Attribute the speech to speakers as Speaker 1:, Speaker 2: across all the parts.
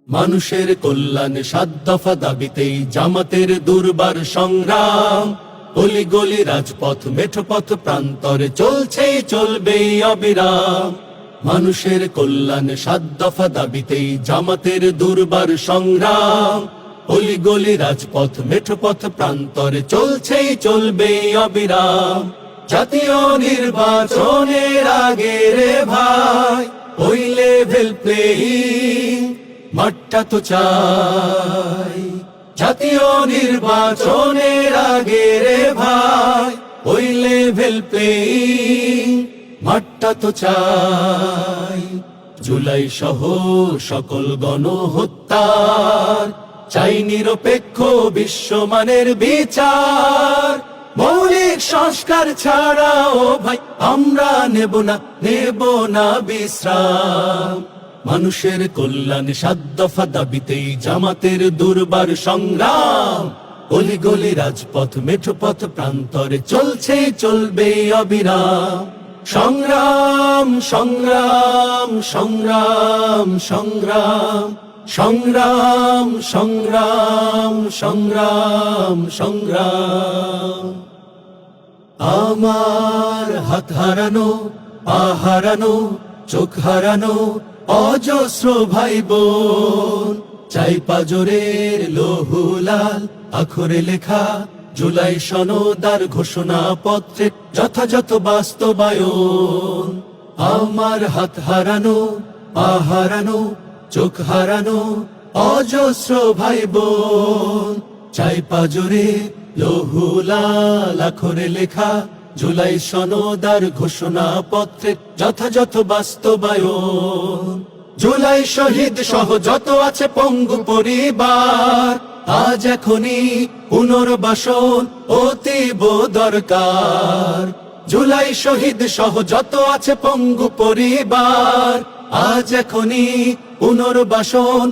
Speaker 1: মানুষের কল্যাণে ৭ দফা দাবিতেই জামাতের দুর্বার সংগ্রাম। অলি গলি রাজপথ মেঠো পথ প্রান্তরে চলছেই চলবেই অবিরাম। মানুষের কল্যাণে ৭ দফা দাবিতেই জামাতের দুর্বার সংগ্রাম। অলি গলি রাজপথ মেঠো পথ প্রান্তরে চলছেই চলবেই অবিরাম। জাতীয় নির্বাচনের আগে রে ভাই ওই লেভেল প্লেয়িং মাঠটা তো চাই। জাতীয় নির্বাচনের আগে রে ভাই ওই লেভেল প্লেয়িং মাঠটা তো চাই। জুলাই সহ সকল গণহত্যার চাই নিরপেক্ষ বিশ্বমানের বিচার। মৌলিক সংস্কার ছাড়াও ভাই আমরা নেব না বিশ্রাম। মানুষের কল্যাণে ৭ দফা দাবিতেই জামাতের দুর্বার সংগ্রাম। অলি গলি রাজপথ মেঠো পথ প্রান্তরে চলছে চলবে অবিরাম। সংগ্রাম সংগ্রাম সংগ্রাম সংগ্রাম সংগ্রাম সংগ্রাম সংগ্রাম সংগ্রাম। আমার হাত হারানো পা হারানো চোখ হারানো অজস্র ভাই বোন, চাই পাজরের লৌহ লাল আখরে লেখা জুলাই সনদার ঘোষণা পত্রে যথাযথ বাস্তবায়ন। আমার হাত হারানো পা হারানো চোখ হারানো অজস্র ভাই বোন, চাই পাজরে লৌহ লাল আখরে লেখা জুলাই সনদার ঘোষণা পত্রে যথাযথ বাস্তবায়ন। জুলাই শহীদ সহ যত আছে পঙ্গু পরিবার, আজ এখনই পুনর্বাসন অতীব দরকার। জুলাই শহীদ সহ যত আছে পঙ্গু পরিবার, আজ এখনই পুনর্বাসন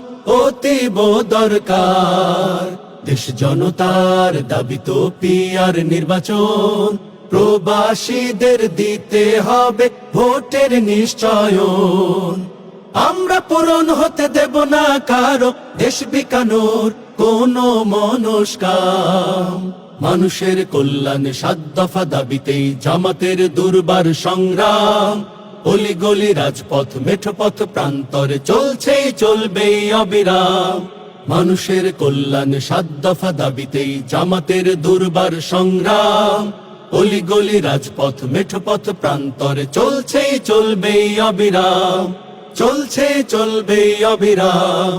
Speaker 1: অতীব দরকার। দেশ জনতার দাবি তো পিয়ার নির্বাচন, প্রবাসীদের দিতে হবে ভোটের নিশ্চয়ন। আমরা পূরণ হতে দেব না কারো দেশ বিকানোর কোনো মনস্কাম। মানুষের কল্যাণে ৭ দফা দাবিতেই জামাতের দুর্বার সংগ্রাম। অলি গলি রাজপথ মেঠো পথ প্রান্তরে চলছেই চলবেই অবিরাম। মানুষের কল্যাণে ৭ দফা দাবিতেই জামাতের দুর্বার সংগ্রাম। অলি গলি রাজপথ মেঠো পথ প্রান্তরে চলছেই চলবেই অবিরাম, চলছে চলবেই অবিরাম।